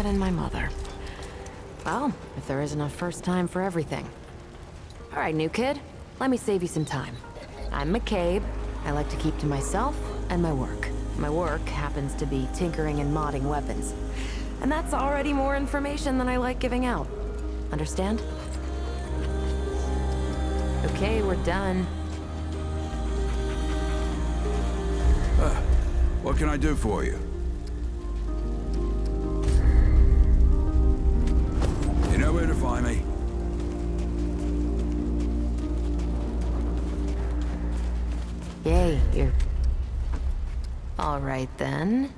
dad and my mother. Well, if there isn't a first time for everything. All right, new kid, let me save you some time. I'm McCabe. I like to keep to myself and my work. My work happens to be tinkering and modding weapons. And that's already more information than I like giving out. Understand? Okay, we're done. What can I do for you? You know where to find me. Yay, you're... All right, then.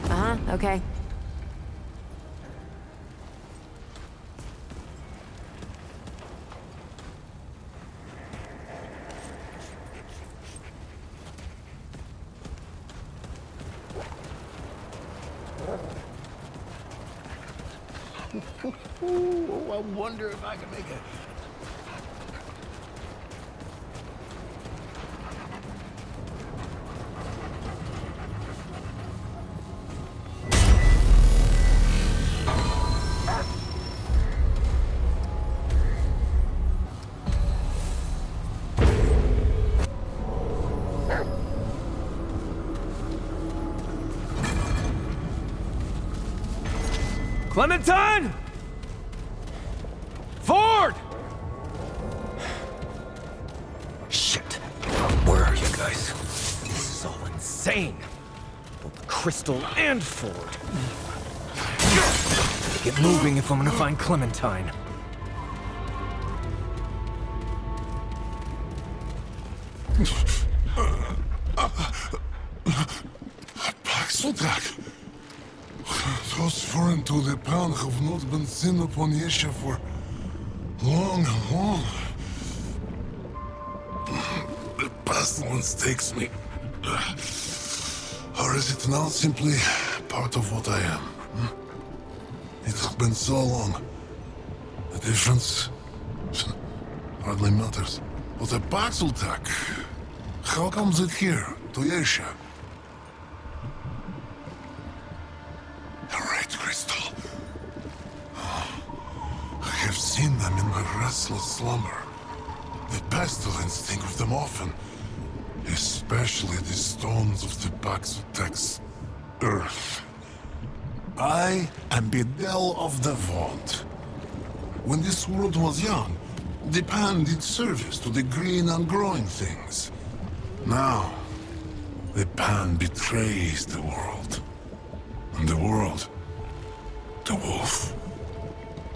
Uh-huh, okay. Ooh, I wonder if I can make it. Clementine! Ford! Shit. Where are you guys? This is all insane. Both Crystal and Ford. Get moving if I'm gonna find Clementine. Paxotak! Those foreign to the pound have not been seen upon Yeasha for long and long. The pestilence takes me. Or is it now simply part of what I am? It has been so long. The difference hardly matters. But the Paxotak, how comes it here, to Yeasha? Crystal. I have seen them in my restless slumber. The pestilence think of them often, especially the stones of the Paxotek's earth. I am Bedel of the Vault. When this world was young, the pan did service to the green and growing things. Now, the pan betrays the world. And the world, the wolf,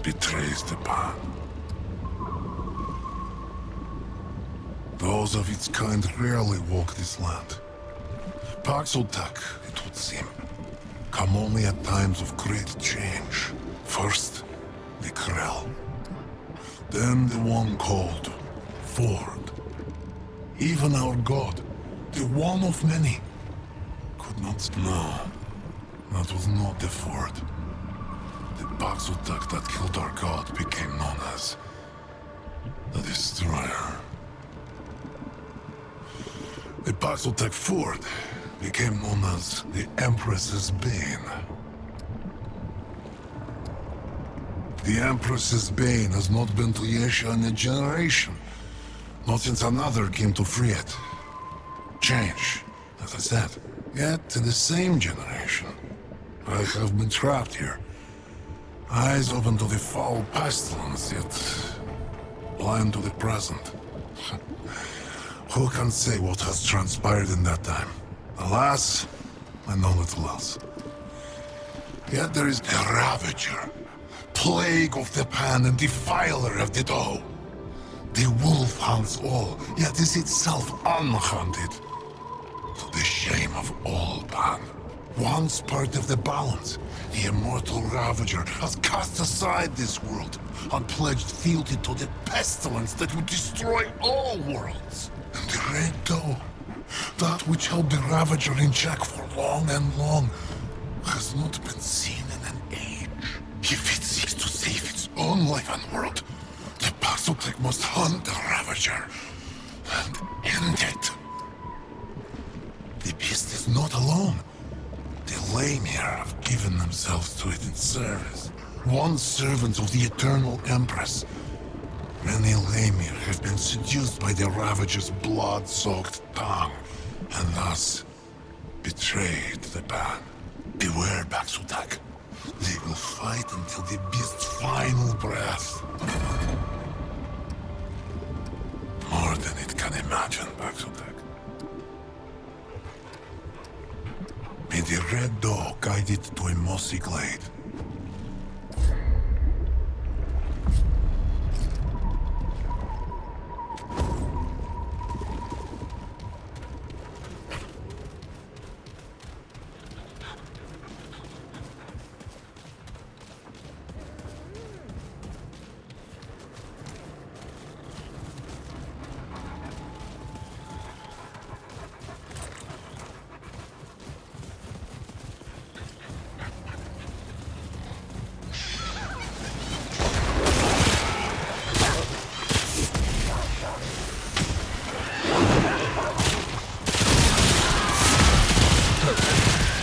betrays the pan. Those of its kind rarely walk this land. Paxotek, it would seem, come only at times of great change. First, the Krell. Then the one called Ford. Even our god, the one of many, could not know. That was not the Ford. The Paxotek that killed our god became known as the Destroyer. The Paxotek Ford became known as the Empress's Bane. The Empress's Bane has not been to Yeasha in a generation. Not since another came to free it. Change, as I said. Yet in the same generation, I have been trapped here. Eyes open to the foul pestilence, yet blind to the present. Who can say what has transpired in that time? Alas, I know little else. Yet there is a Ravager, plague of the pan and defiler of the dough. The wolf hunts all, yet is itself unhunted. To the shame of all pan. Once part of the balance, the immortal Ravager has cast aside this world and pledged fealty to the pestilence that would destroy all worlds. And the Red Doe, that which held the Ravager in check for long and long, has not been seen in an age. If it seeks to save its own life and world, the Baxotek must hunt the Ravager and end it. The beast is not alone. The Lamir have given themselves to it in service. Once servants of the Eternal Empress, many Lamir have been seduced by the Ravager's blood-soaked tongue, and thus betrayed the ban. Beware, Baxotek. They will fight until the beast's final breath. More than it can imagine, Baxotek. May the red dog guide it to a mossy glade.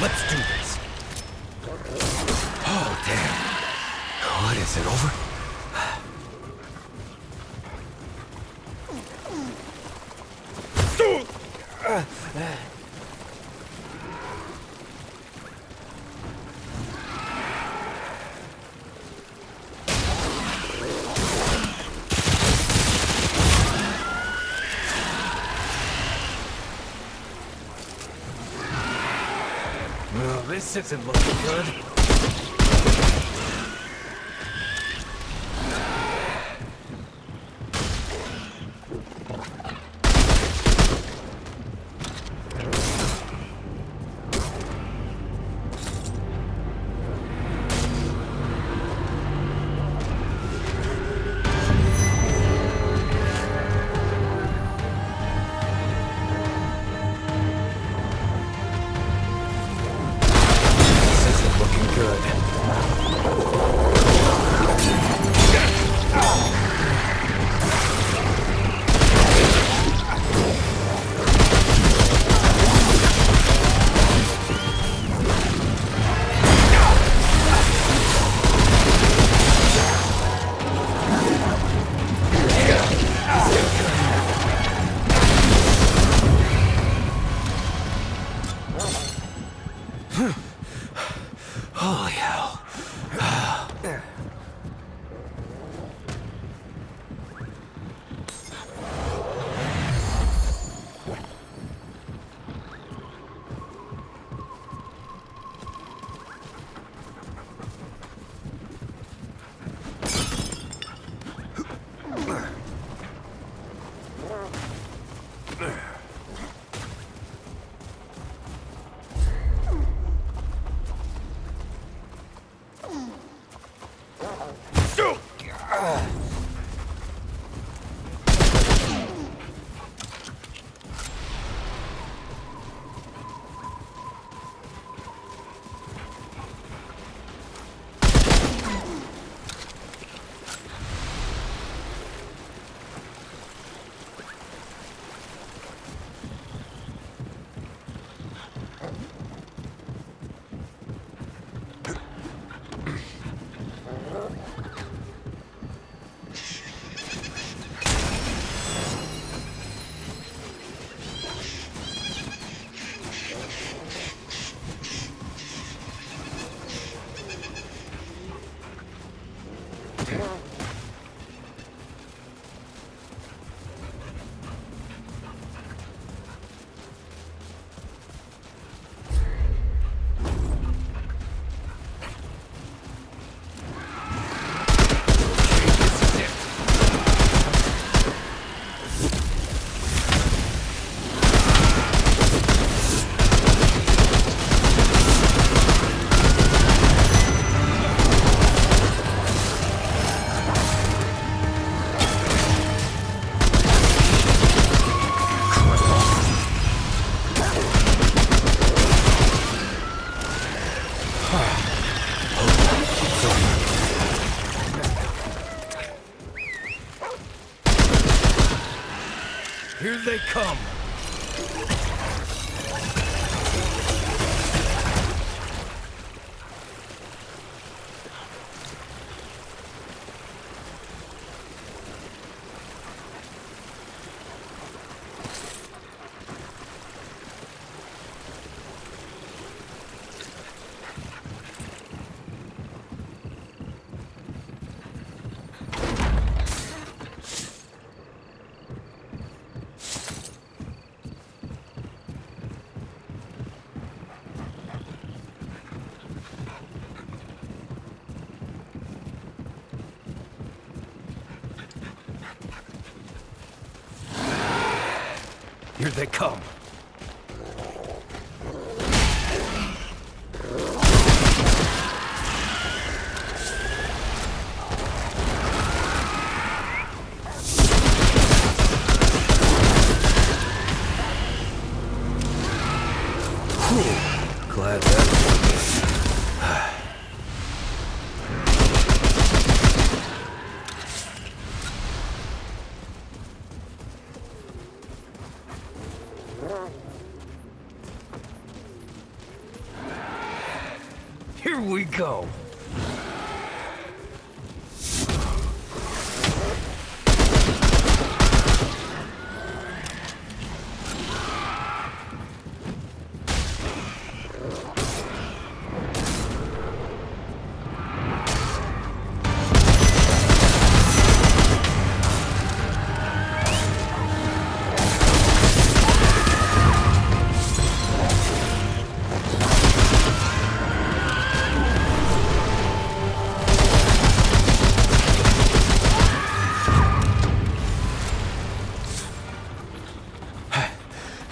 Let's do this. Oh, damn. What, is it over? Well, this isn't looking good. Looking good. come! Here they come. Whew. Glad that... Here we go.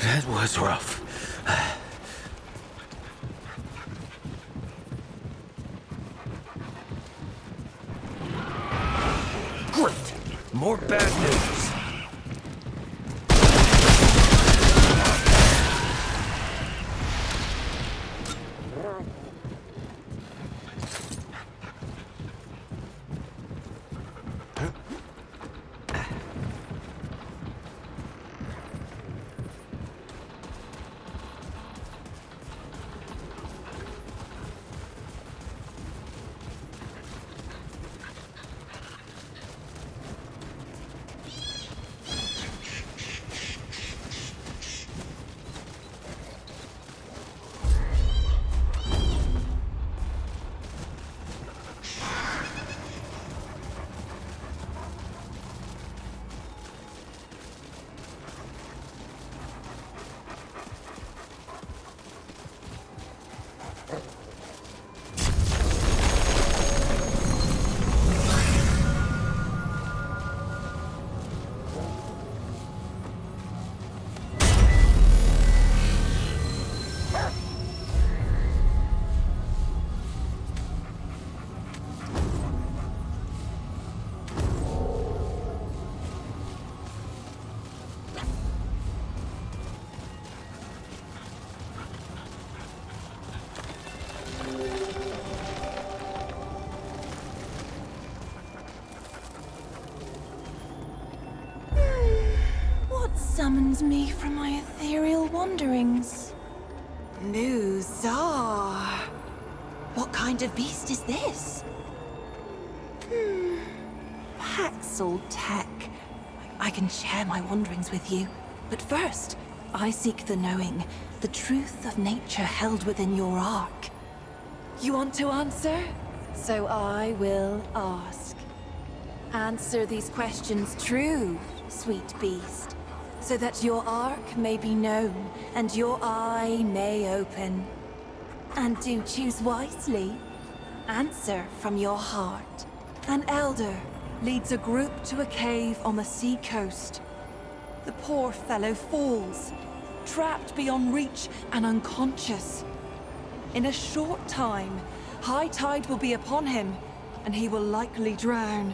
That was rough. Great! More bad news. Summons me from my ethereal wanderings. Bizarre. What kind of beast is this? Paxel tech. I can share my wanderings with you. But first, I seek the knowing, the truth of nature held within your ark. You want to answer? So I will ask. Answer these questions true, sweet beast, so that your ark may be known and your eye may open. And do choose wisely. Answer from your heart. An elder leads a group to a cave on the sea coast. The poor fellow falls, trapped beyond reach and unconscious. In a short time, high tide will be upon him, and he will likely drown.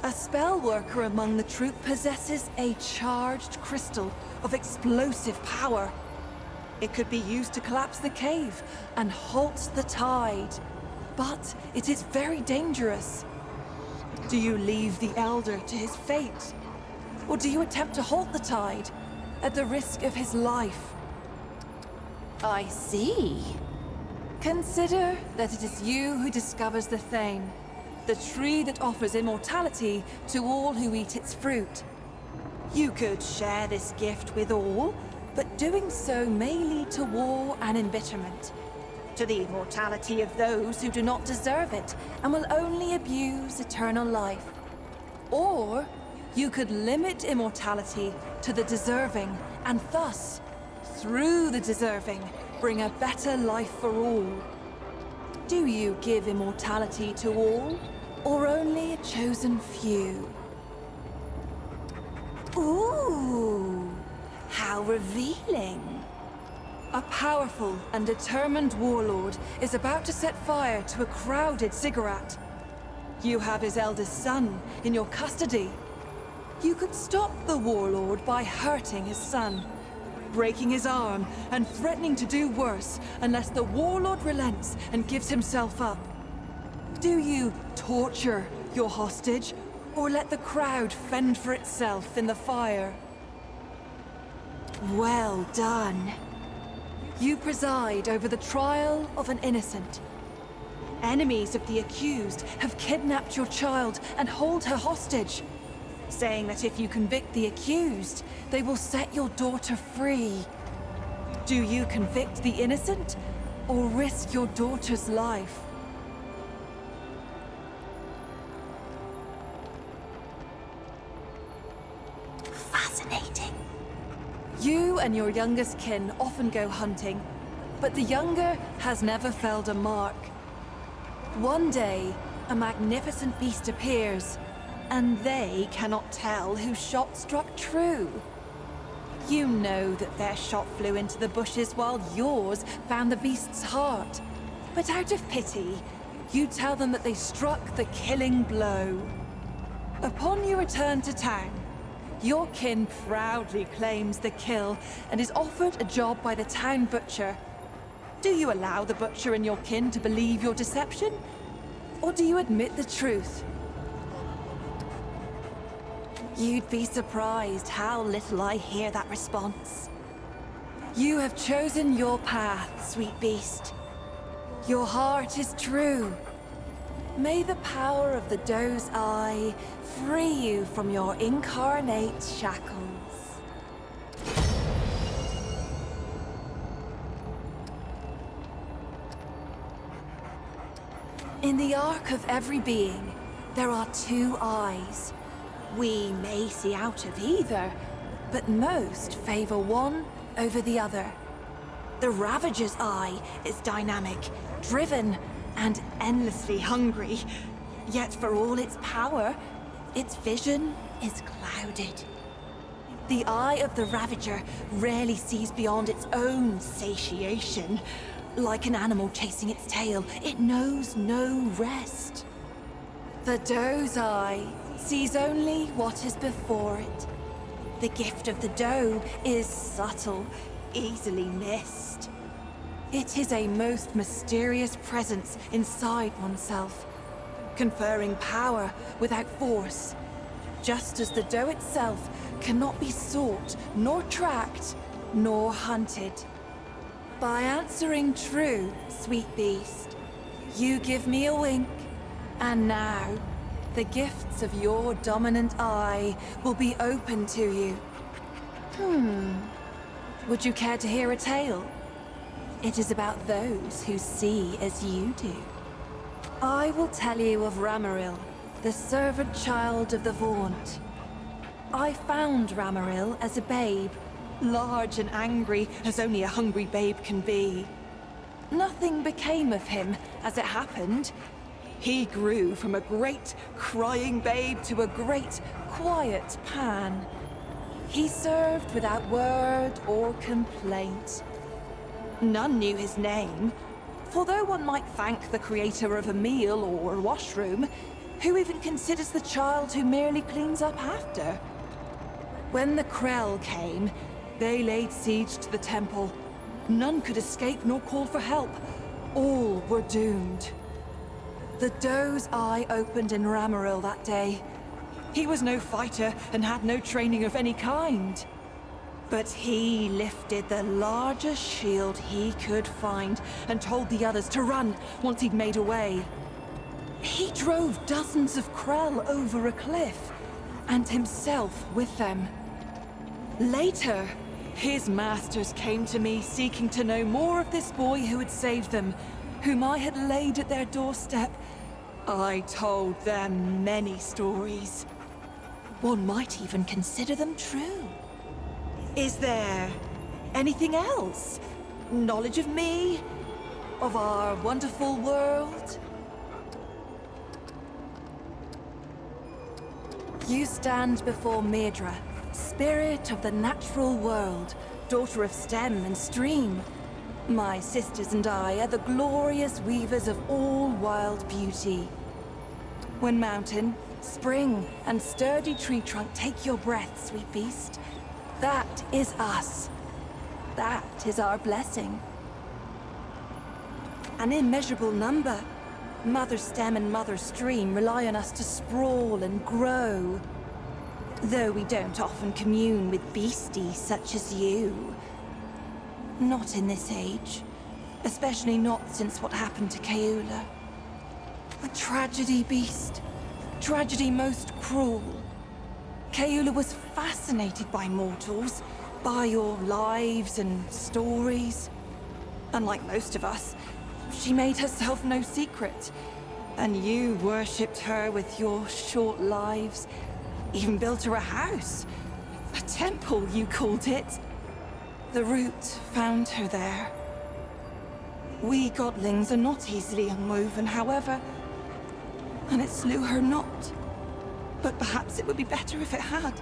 A spell worker among the troop possesses a charged crystal of explosive power. It could be used to collapse the cave and halt the tide. But it is very dangerous. Do you leave the Elder to his fate? Or do you attempt to halt the tide? at the risk of his life. I see. Consider that it is you who discovers the Thane, the tree that offers immortality to all who eat its fruit. You could share this gift with all, but doing so may lead to war and embitterment, to the immortality of those who do not deserve it and will only abuse eternal life. Or you could limit immortality to the deserving, and thus, through the deserving, bring a better life for all. Do you give immortality to all, or only a chosen few? Ooh, how revealing. A powerful and determined warlord is about to set fire to a crowded ziggurat. You have his eldest son in your custody. You could stop the warlord by hurting his son, breaking his arm, and threatening to do worse unless the warlord relents and gives himself up. Do you torture your hostage, or let the crowd fend for itself in the fire? Well done. You preside over the trial of an innocent. Enemies of the accused have kidnapped your child and hold her hostage, saying that if you convict the accused, they will set your daughter free. Do you convict the innocent, or risk your daughter's life? Fascinating. You and your youngest kin often go hunting, but the younger has never felled a mark. One day, a magnificent beast appears, and they cannot tell whose shot struck true. You know that their shot flew into the bushes while yours found the beast's heart. But out of pity, you tell them that they struck the killing blow. Upon your return to town, your kin proudly claims the kill and is offered a job by the town butcher. Do you allow the butcher and your kin to believe your deception? Or do you admit the truth? You'd be surprised how little I hear that response. You have chosen your path, sweet beast. Your heart is true. May the power of the doe's eye free you from your incarnate shackles. In the arc of every being, there are two eyes. We may see out of either, but most favor one over the other. The Ravager's eye is dynamic, driven, and endlessly hungry. Yet for all its power, its vision is clouded. The eye of the Ravager rarely sees beyond its own satiation. Like an animal chasing its tail, it knows no rest. The doe's eye sees only what is before it. The gift of the doe is subtle, easily missed. It is a most mysterious presence inside oneself, conferring power without force, just as the doe itself cannot be sought, nor tracked, nor hunted. By answering true, sweet beast, you give me a wink, and now, the gifts of your dominant eye will be open to you. Would you care to hear a tale? It is about those who see as you do. I will tell you of Ramaril, the servant child of the Vaunt. I found Ramaril as a babe, large and angry as only a hungry babe can be. Nothing became of him, as it happened. He grew from a great, crying babe to a great, quiet Pan. He served without word or complaint. None knew his name, for though one might thank the creator of a meal or a washroom, who even considers the child who merely cleans up after? When the Krell came, they laid siege to the temple. None could escape nor call for help. All were doomed. The doe's eye opened in Ramaril that day. He was no fighter and had no training of any kind. But he lifted the largest shield he could find and told the others to run once he'd made away. He drove dozens of Krell over a cliff, and himself with them. Later, his masters came to me seeking to know more of this boy who had saved them, whom I had laid at their doorstep. I told them many stories. One might even consider them true. Is there anything else? Knowledge of me? Of our wonderful world? You stand before Medra, spirit of the natural world, daughter of stem and stream. My sisters and I are the glorious weavers of all wild beauty. When mountain, spring, and sturdy tree trunk take your breath, sweet beast, that is us. That is our blessing. An immeasurable number. Mother Stem and Mother Stream rely on us to sprawl and grow. Though we don't often commune with beasties such as you. Not in this age. Especially not since what happened to Keula. A tragedy, beast. Tragedy most cruel. Keula was fascinated by mortals, by your lives and stories. Unlike most of us, she made herself no secret. And you worshipped her with your short lives. Even built her a house. A temple, you called it. The root found her there. We godlings are not easily unwoven, however. And it slew her not. But perhaps it would be better if it had.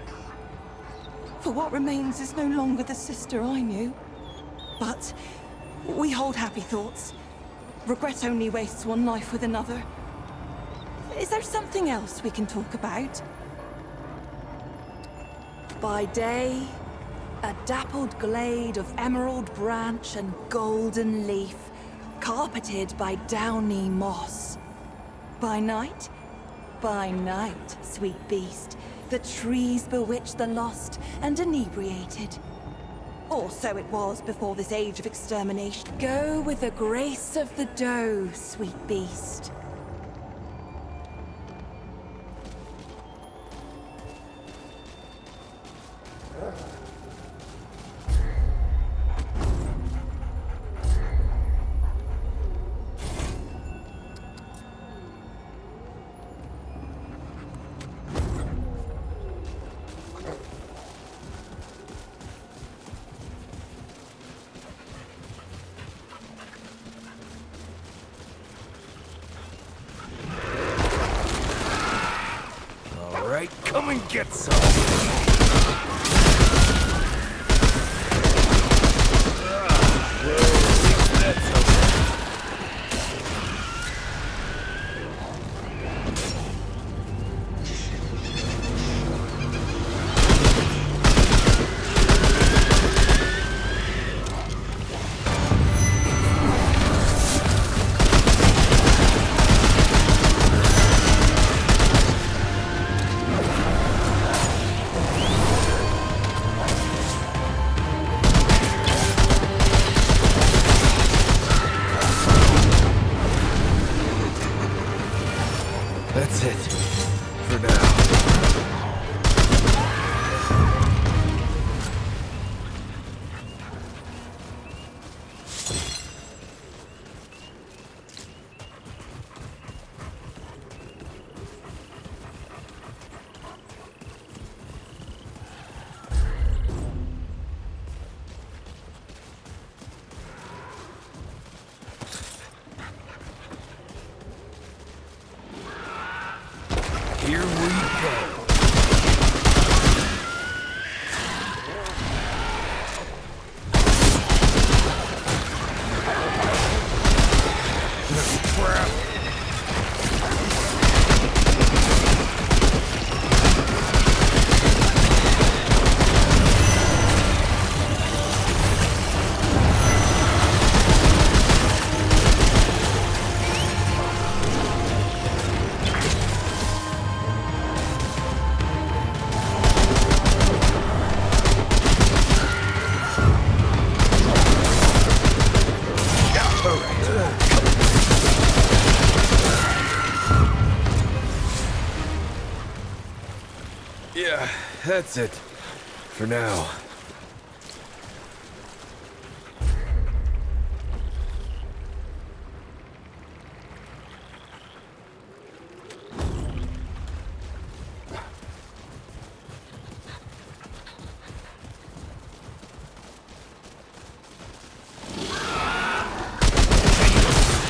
For what remains is no longer the sister I knew. But we hold happy thoughts. Regret only wastes one life with another. Is there something else we can talk about? By day, a dappled glade of emerald branch and golden leaf, carpeted by downy moss. By night, sweet beast, the trees bewitch the lost and inebriated. Or so it was before this age of extermination. Go with the grace of the doe, sweet beast. Come and get some! That's it. For now.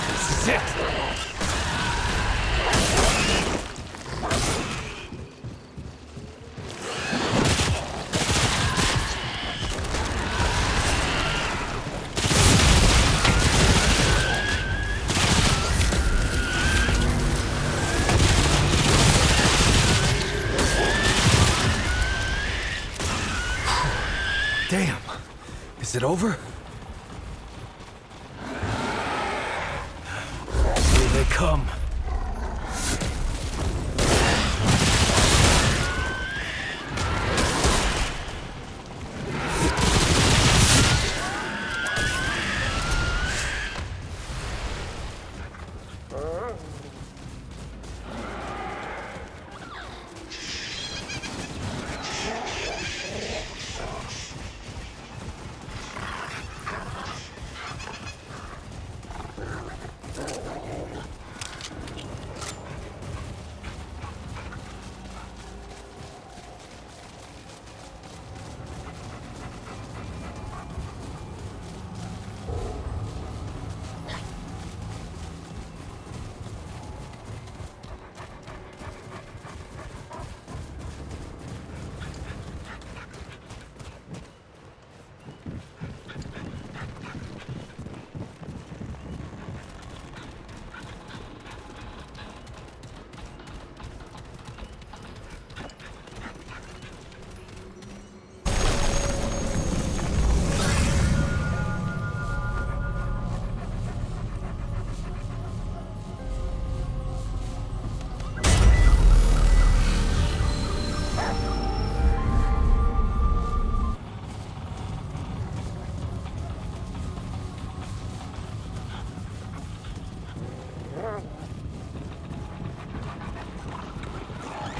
This is it! Damn. Is it over? Here they come.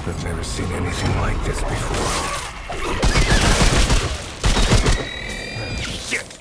I've never seen anything like this before. Shit!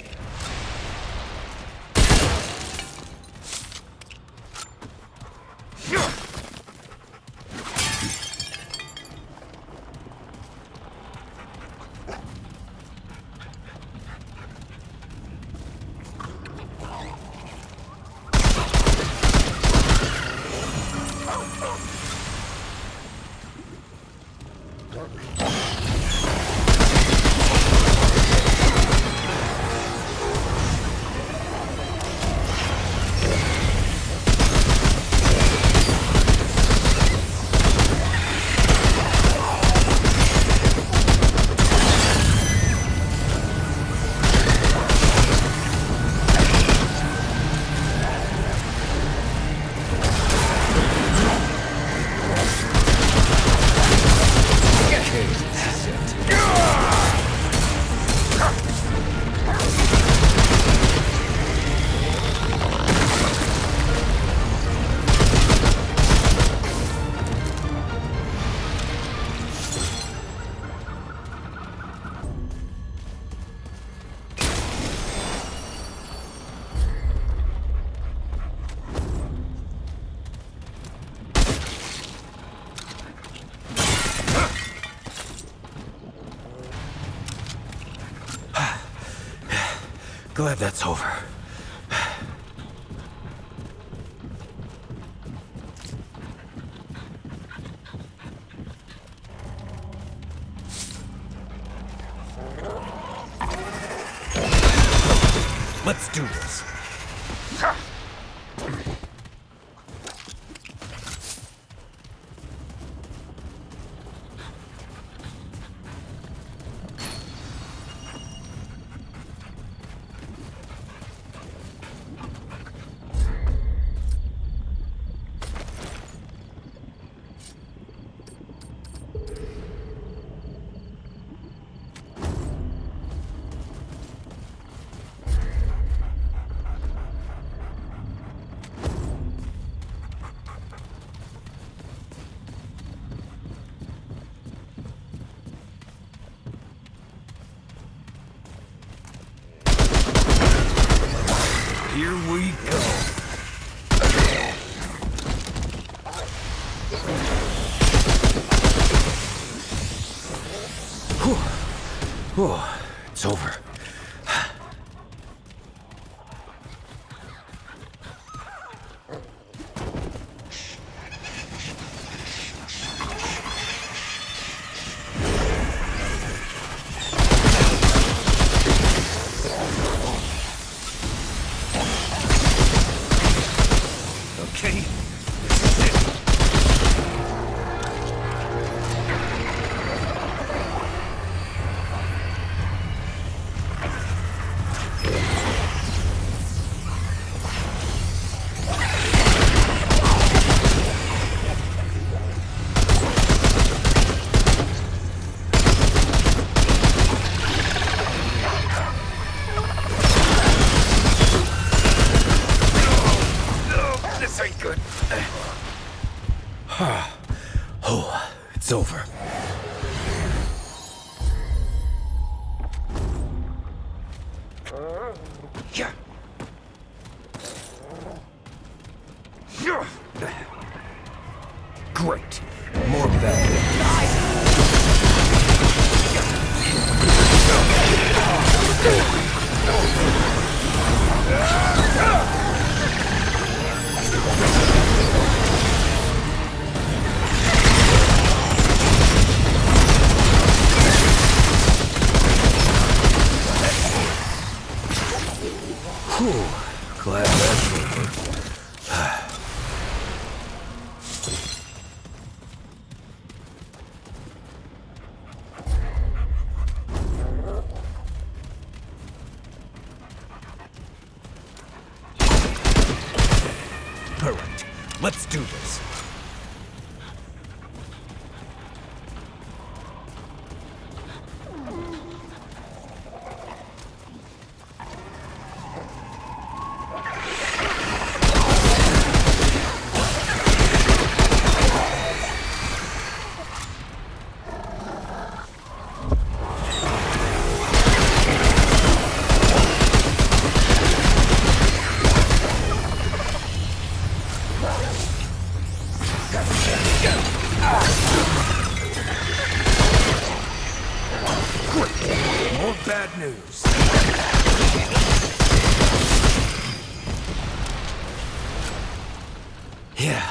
Glad that's over. Let's do this. Here we go. Whew, it's over. Okay. This ain't good. Oh, it's over. Yeah. Yeah. Great. More bad. Whew. Glad that's over. All right, let's do this. More bad news. Yeah.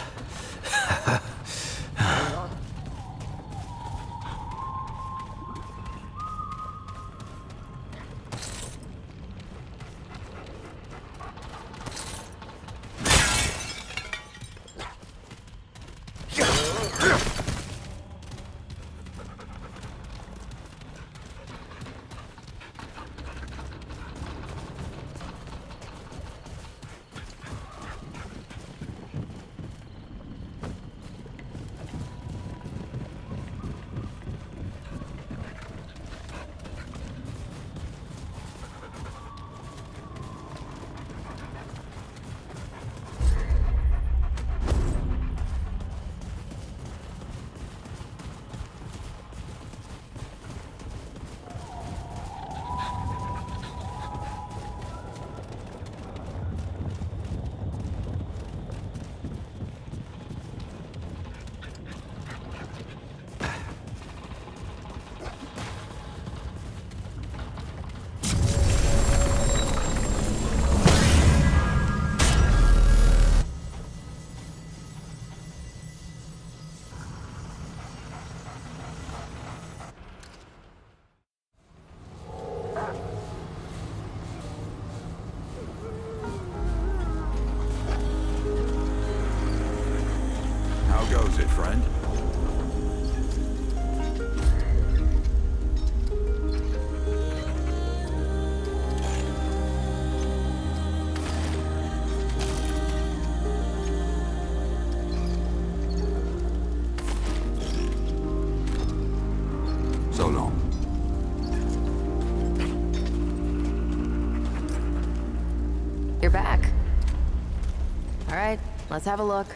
How goes it, friend? So long. You're back. All right, let's have a look.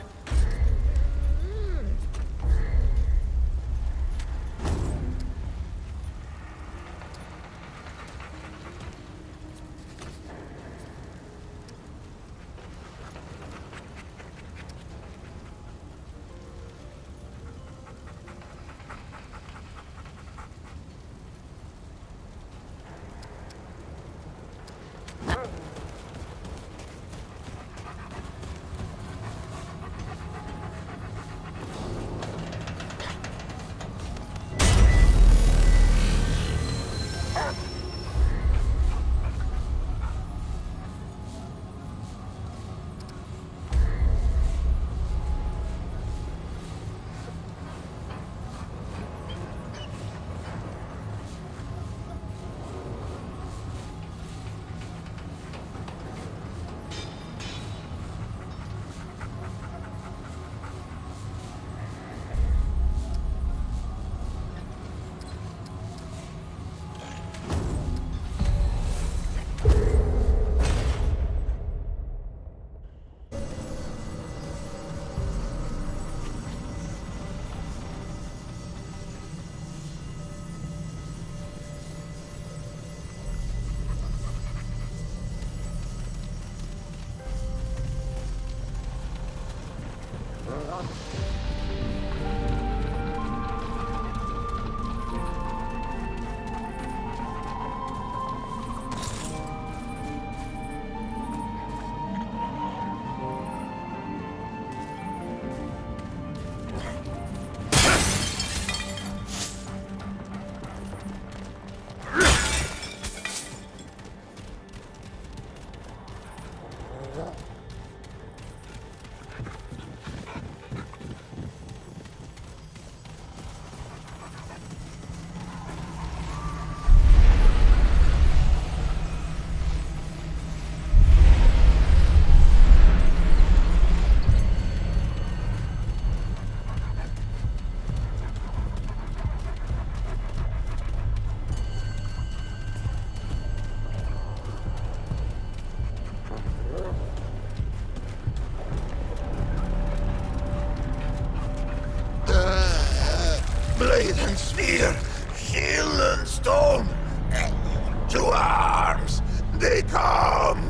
They come!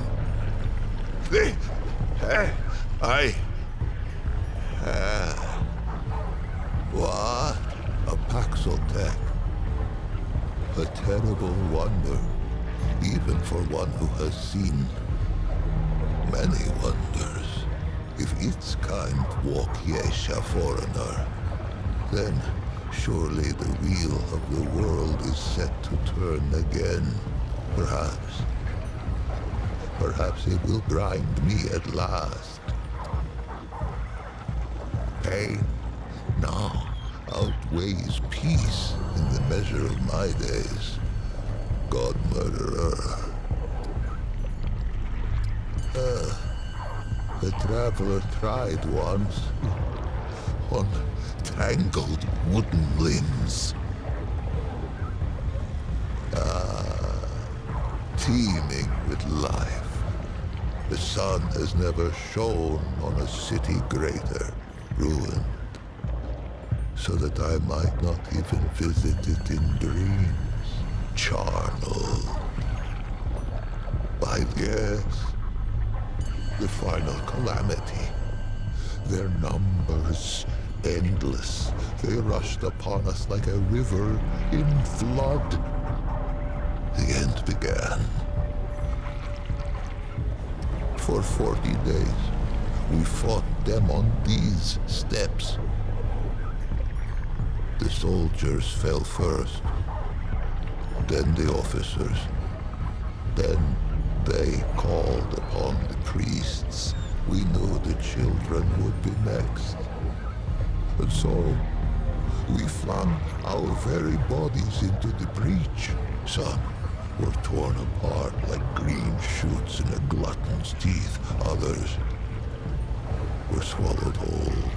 They... What? A Paxotech. A terrible wonder, even for one who has seen many wonders. If its kind walk Yeasha foreigner, then surely the wheel of the world is set to turn again. Perhaps it will grind me at last. Pain now outweighs peace in the measure of my days. God murderer. The traveler tried once on tangled wooden limbs. Teeming with life. The sun has never shone on a city greater, ruined, so that I might not even visit it in dreams. Charnel. Yes, the final calamity. Their numbers endless. They rushed upon us like a river in flood. The end began. For 40 days, we fought them on these steps. The soldiers fell first, then the officers. Then they called upon the priests. We knew the children would be next. And so, we flung our very bodies into the breach. Some were torn apart like green shoots in a glutton's teeth. Others were swallowed whole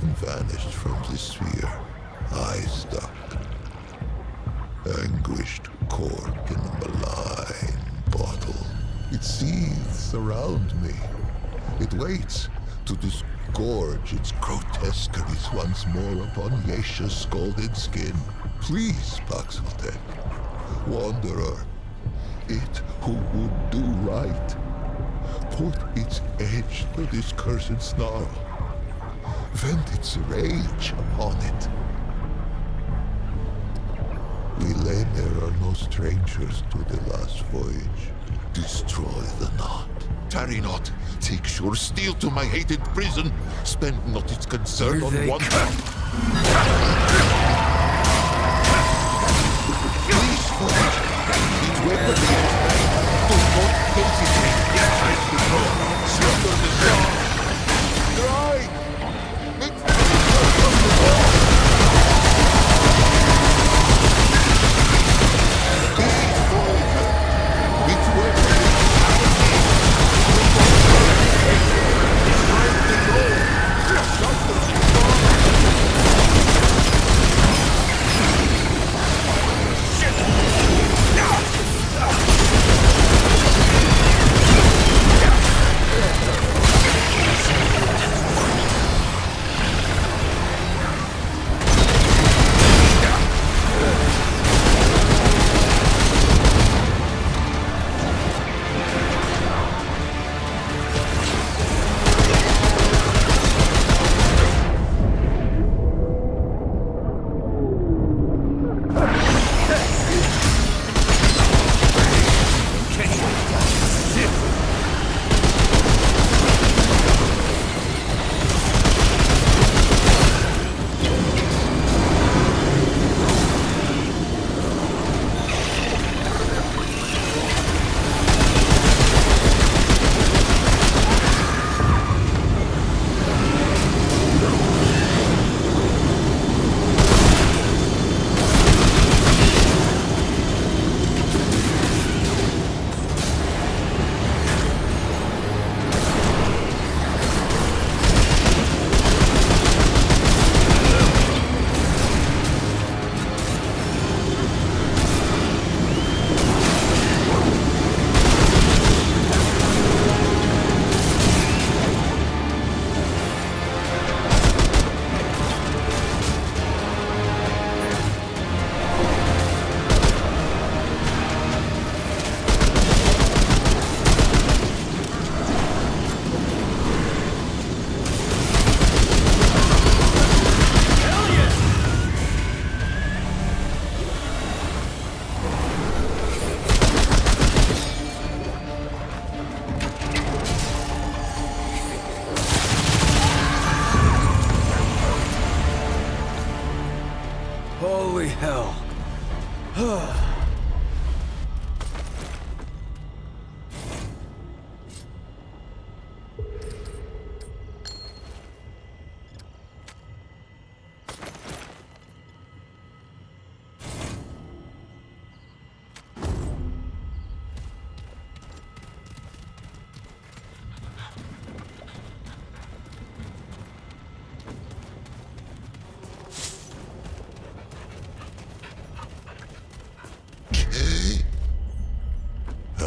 and vanished from the sphere. I stuck, anguished cork in a malign bottle. It seethes around me. It waits to disgorge its grotesqueries once more upon Yeasha's scalded skin. Please, Paxotech, wanderer, it who would do right, put its edge to this cursed snarl. Vent its rage upon it. We laymen are no strangers to the last voyage. Destroy the knot. Tarry not. Take sure steel to my hated prison. Spend not its concern on one. Please, forge. It will be to not hesitate. Yet I control. Slaughter the star. Drive!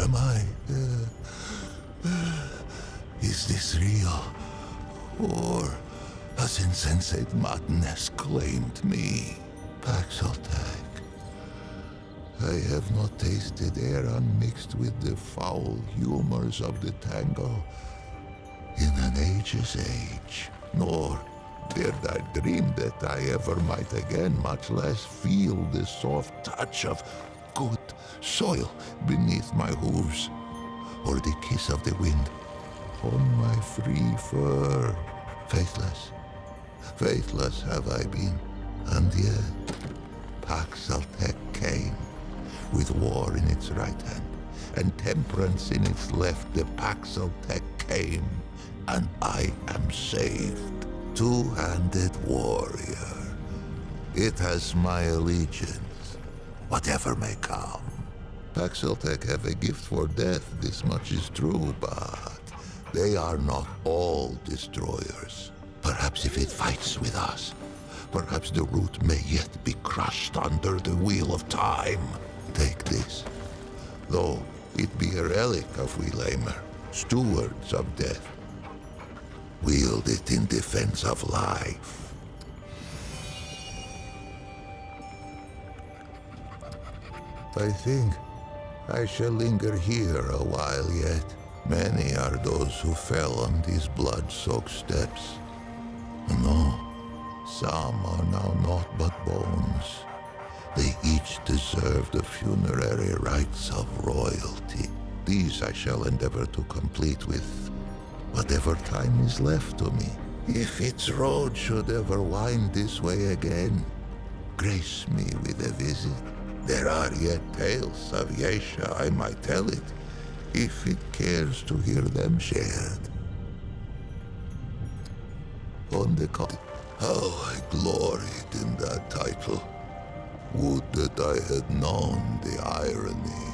am I? Is this real? Or has insensate madness claimed me? Paxeltech. I have not tasted air unmixed with the foul humors of the tango in an age's age, nor dared I dream that I ever might again, much less feel the soft touch of good soil beneath my hooves, or the kiss of the wind on my free fur. Faithless, faithless have I been, and yet Paxeltech came, with war in its right hand and temperance in its left. The Paxeltech came, and I am saved. Two-handed warrior. It has my allegiance, whatever may come. Paxeltech have a gift for death, this much is true, but they are not all destroyers. Perhaps if it fights with us, perhaps the root may yet be crushed under the wheel of time. Take this, though it be a relic of Wheelamer, stewards of death. Wield it in defense of life. I think I shall linger here a while yet. Many are those who fell on these blood-soaked steps. No, some are now naught but bones. They each deserve the funerary rites of royalty. These I shall endeavor to complete with whatever time is left to me. If its road should ever wind this way again, grace me with a visit. There are yet tales of Yeasha, I might tell it, if it cares to hear them shared. On the how I gloried in that title. Would that I had known the irony.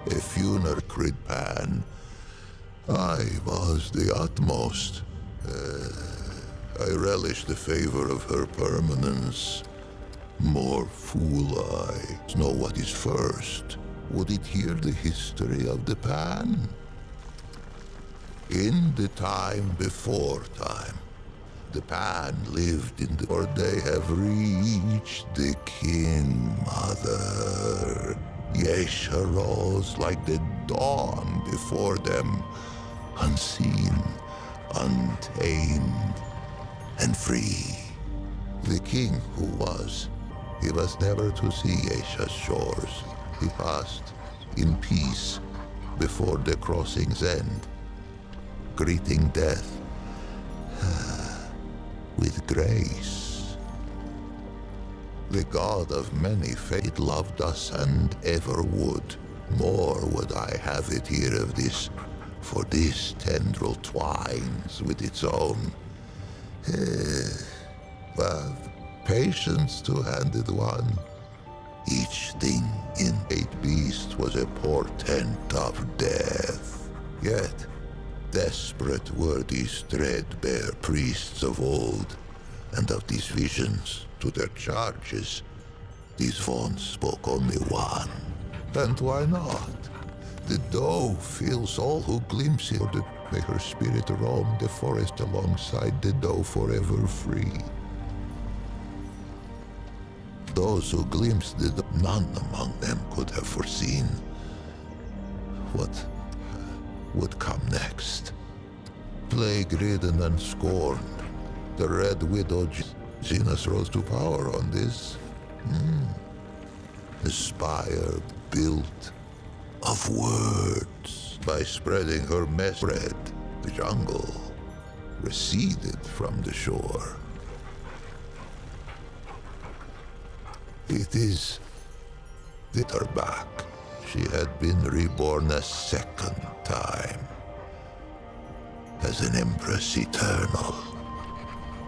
A funeral crid pan, I was the utmost. I relish the favor of her permanence. More fool I. Know what is first. Would it hear the history of the pan? In the time before time, the pan lived in the... or they have reached the king, mother. Yeasha rose like the dawn before them, unseen, untamed, and free. The king who was, he was never to see Yeasha's shores. He passed in peace before the crossing's end, greeting death with grace. The God of many fate loved us and ever would. More would I have it here of this, for this tendril twines with its own. But patience two-handed one. Each thing in eight beasts was a portent of death. Yet desperate were these threadbare priests of old, and of these visions to their charges, these Vaughns spoke only one. And why not? The doe fills all who glimpse it, that may her spirit roam the forest alongside the doe forever free. Those who glimpsed the doe, none among them could have foreseen what would come next. Plague-ridden and scorned, the Red Widow Zenas rose to power on this. A spire built of words. By spreading her message, the jungle receded from the shore. It is her back. She had been reborn a second time as an Empress Eternal.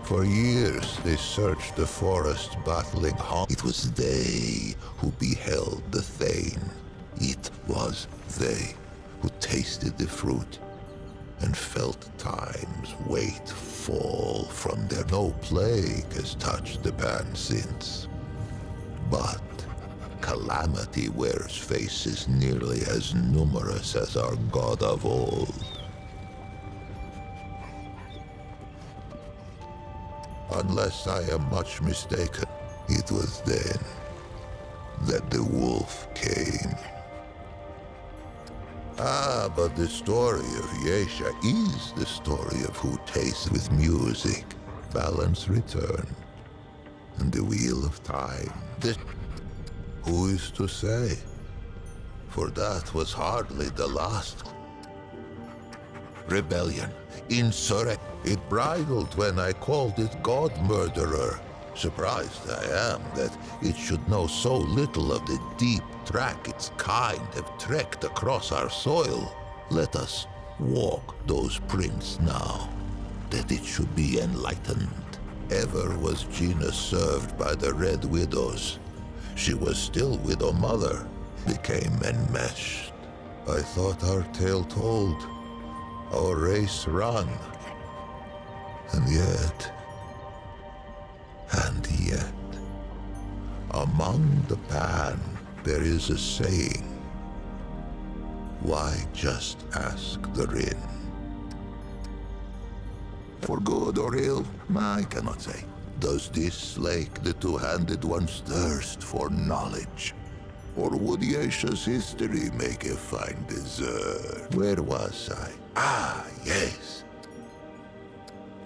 For years they searched the forest, battling hard. It was they who beheld the Thane. It was they who tasted the fruit and felt time's weight fall from their... No plague has touched the pan since. But calamity wears faces nearly as numerous as our god of old. Unless I am much mistaken, it was then that the wolf came. Ah, but the story of Yeasha is the story of who tastes with music, balance return, and the wheel of time. Who is to say? For that was hardly the last. Rebellion, insurrection. It bridled when I called it God Murderer. Surprised I am that it should know so little of the deep track its kind have trekked across our soil. Let us walk those prints now, that it should be enlightened. Ever was Gina served by the Red Widows. She was still Widow Mother, became enmeshed. I thought our tale told, our race run. And yet, among the band there is a saying. Why just ask the Rin? For good or ill, I cannot say. Does this slake the two-handed one's thirst for knowledge? Or would Yeasha's history make a fine dessert? Where was I? Ah, yes.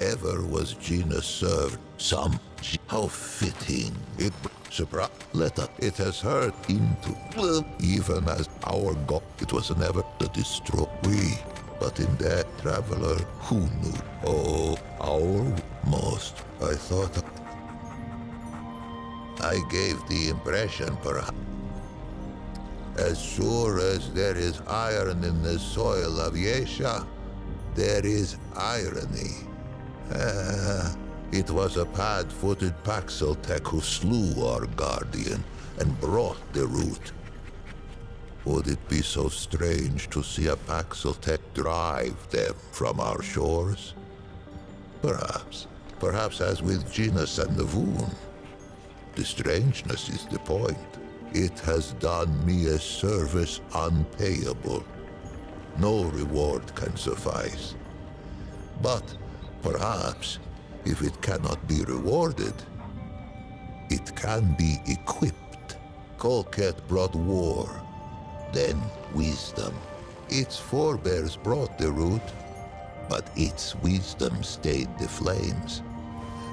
Ever was Gina served some... How fitting. It... It has hurt into... Even as our God, it was never to destroy. We... But in that traveler, who knew? Oh, our most. I thought... I gave the impression, perhaps... As sure as there is iron in the soil of Yeasha, there is irony. It was a pad-footed Paxeltech who slew our guardian and brought the root. Would it be so strange to see a Paxeltech drive them from our shores? Perhaps. Perhaps as with Genus and the Voon. The strangeness is the point. It has done me a service unpayable. No reward can suffice. But perhaps, if it cannot be rewarded, it can be equipped. Colket brought war, then wisdom. Its forebears brought the root, but its wisdom stayed the flames,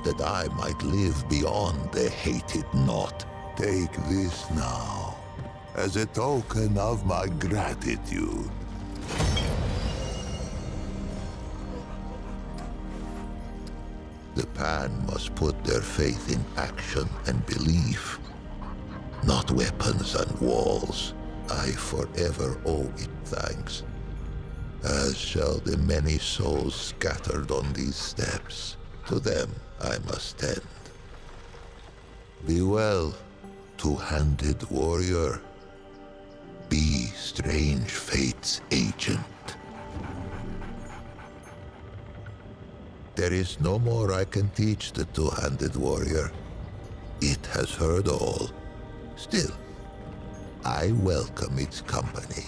that I might live beyond the hated knot. Take this now, as a token of my gratitude. The Pan must put their faith in action and belief, not weapons and walls. I forever owe it thanks, as shall the many souls scattered on these steps. To them I must tend. Be well, two-handed warrior. Be strange fate's agent. There is no more I can teach the two-handed warrior. It has heard all. Still, I welcome its company.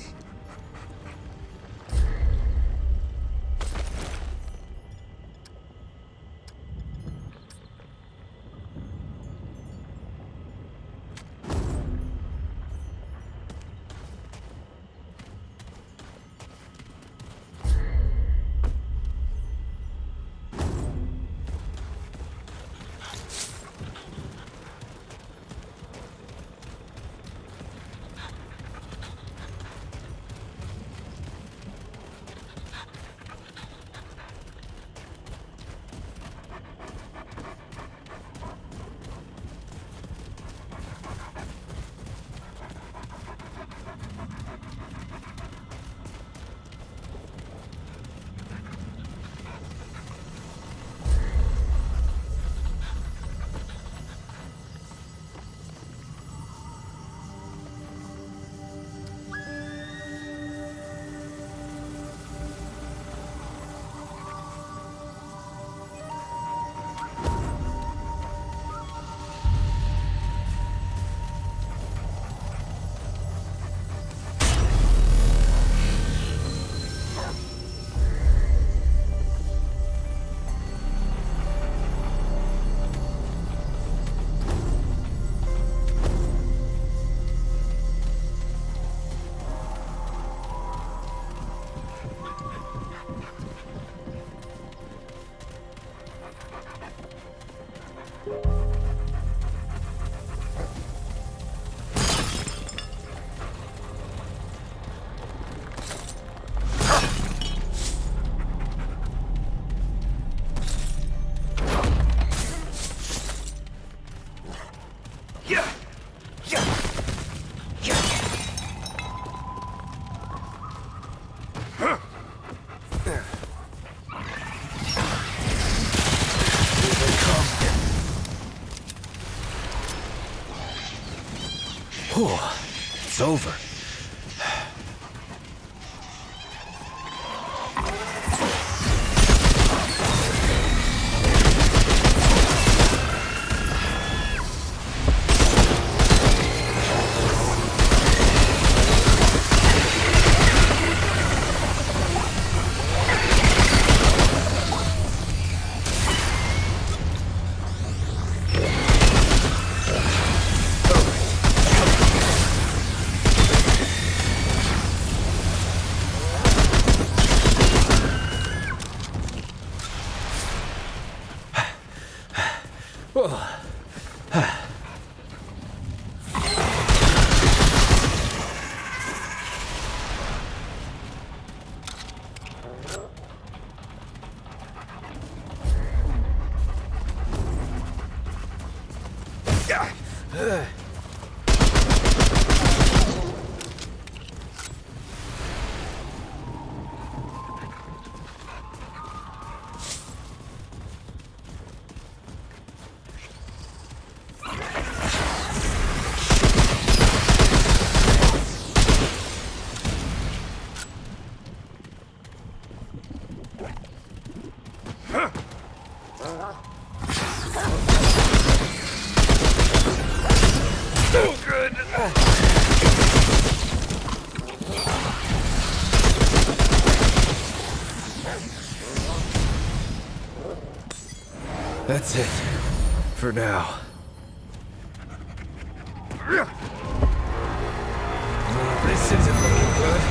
Whew. It's over. That's it. For now. This isn't looking good.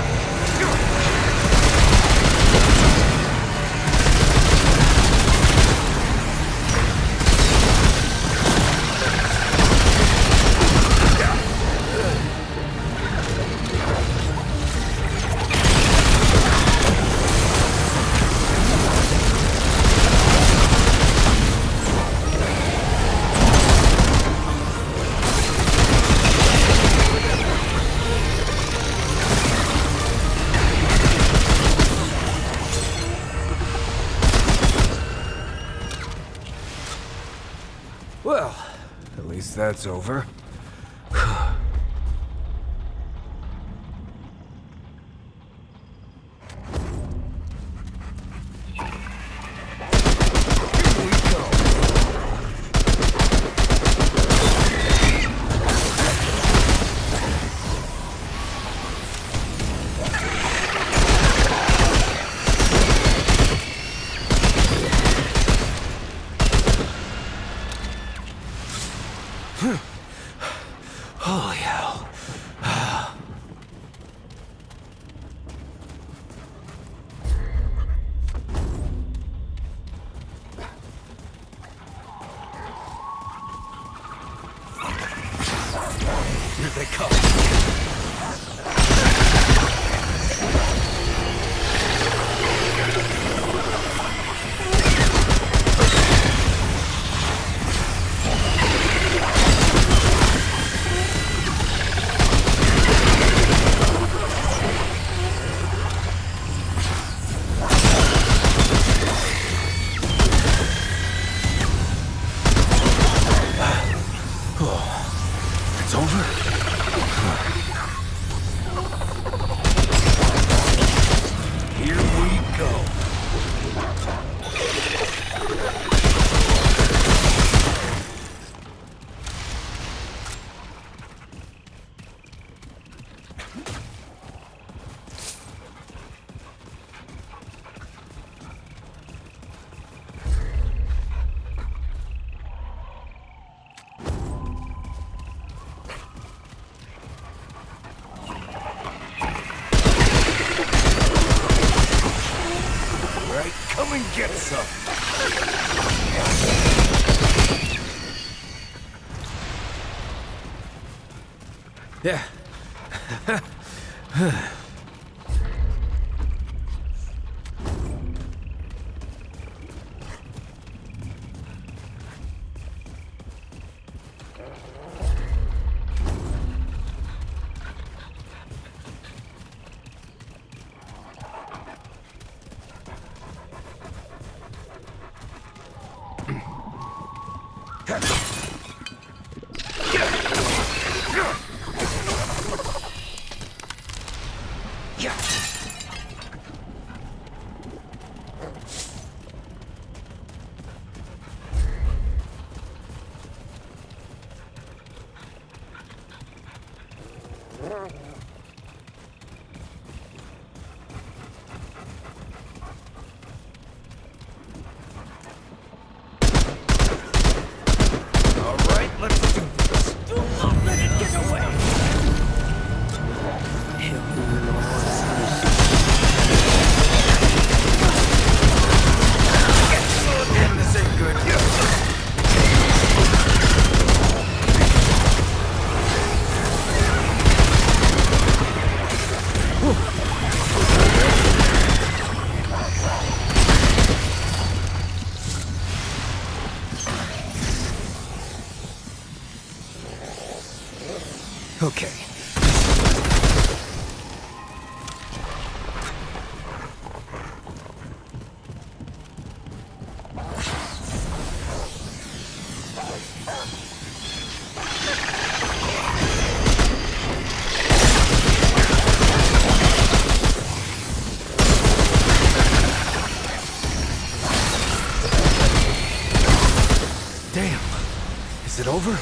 Well, at least that's over. Holy hell. Here they come. It's over? Here we go. Right, come and get some. Yeah. All right, let's do this. Do not let it get away. And this ain't good. Okay. Damn. Is it over?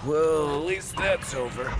Well, at least that's over.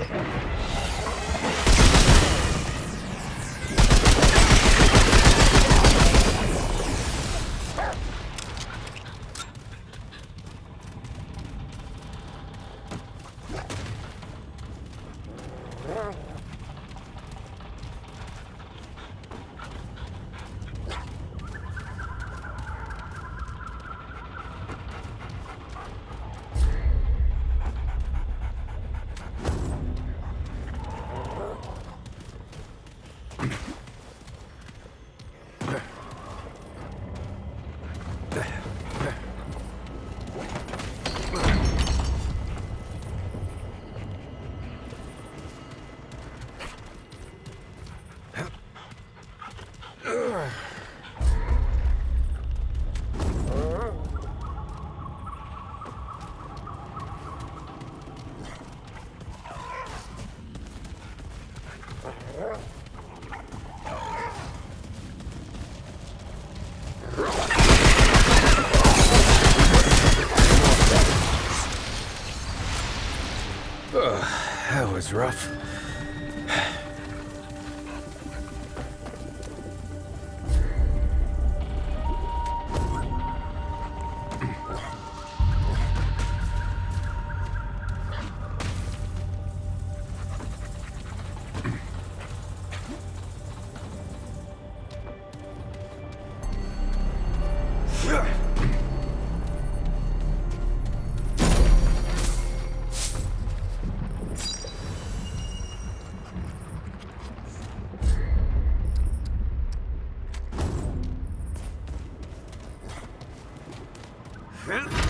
That was rough. Huh?